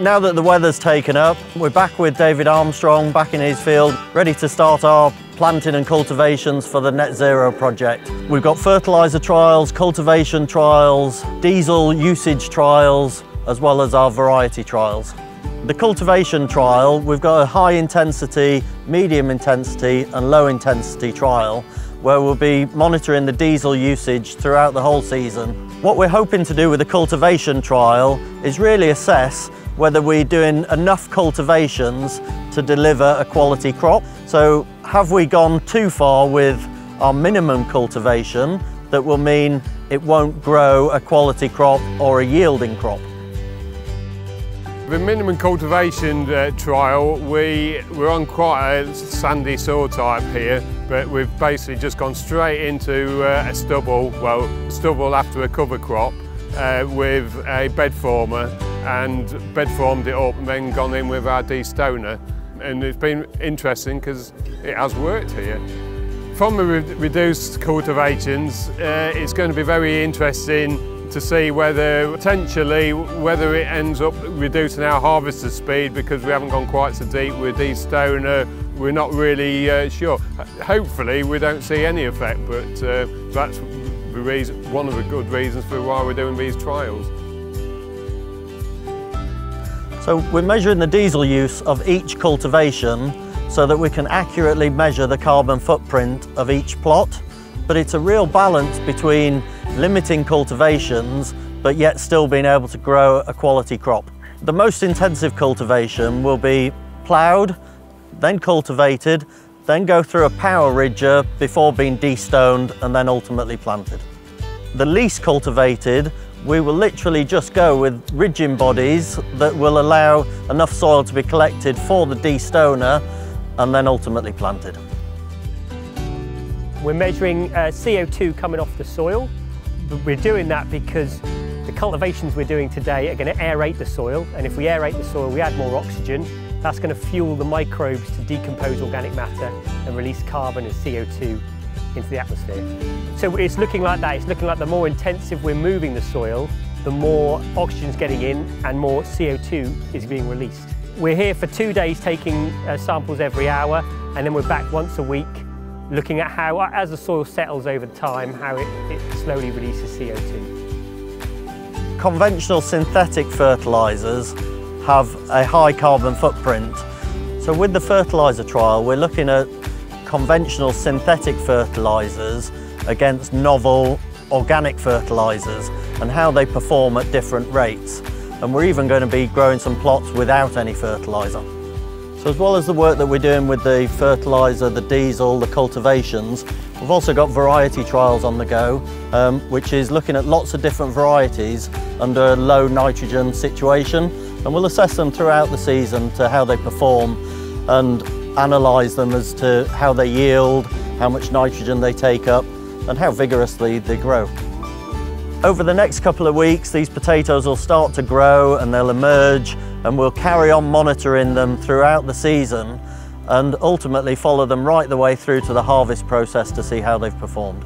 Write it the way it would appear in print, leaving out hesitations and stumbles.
Now that the weather's taken up, we're back with David Armstrong, back in his field, ready to start our planting and cultivations for the Net Zero project. We've got fertiliser trials, cultivation trials, diesel usage trials, as well as our variety trials. The cultivation trial, we've got a high intensity, medium intensity and low intensity trial where we'll be monitoring the diesel usage throughout the whole season. What we're hoping to do with the cultivation trial is really assess whether we're doing enough cultivations to deliver a quality crop. So have we gone too far with our minimum cultivation that will mean it won't grow a quality crop or a yielding crop? The minimum cultivation trial, we're on quite a sandy soil type here, but we've basically just gone straight into a stubble after a cover crop with a bed former, and bed formed it up and then gone in with our de-stoner. And it's been interesting because it has worked here. From the reduced cultivations, it's going to be very interesting to see whether it ends up reducing our harvester speed because we haven't gone quite so deep with de-stoner. We're not really sure. Hopefully we don't see any effect, but that's the reason, one of the good reasons for why we're doing these trials. So we're measuring the diesel use of each cultivation so that we can accurately measure the carbon footprint of each plot, but it's a real balance between limiting cultivations but yet still being able to grow a quality crop. The most intensive cultivation will be ploughed, then cultivated, then go through a power ridger before being de-stoned and then ultimately planted. The least cultivated, we will literally just go with ridging bodies that will allow enough soil to be collected for the de-stoner and then ultimately planted. We're measuring CO2 coming off the soil. We're doing that because the cultivations we're doing today are going to aerate the soil, and if we aerate the soil we add more oxygen. That's going to fuel the microbes to decompose organic matter and release carbon and CO2 into the atmosphere. So it's looking like that. It's looking like the more intensive we're moving the soil, the more oxygen's getting in and more CO2 is being released. We're here for 2 days taking samples every hour, and then we're back once a week looking at how, as the soil settles over time, how it slowly releases CO2. Conventional synthetic fertilisers have a high carbon footprint. So with the fertiliser trial, we're looking at conventional synthetic fertilisers against novel organic fertilisers and how they perform at different rates. And we're even going to be growing some plots without any fertiliser. So as well as the work that we're doing with the fertiliser, the diesel, the cultivations, we've also got variety trials on the go, which is looking at lots of different varieties under a low nitrogen situation. And we'll assess them throughout the season to how they perform and analyse them as to how they yield, how much nitrogen they take up and how vigorously they grow. Over the next couple of weeks these potatoes will start to grow and they'll emerge, and we'll carry on monitoring them throughout the season and ultimately follow them right the way through to the harvest process to see how they've performed.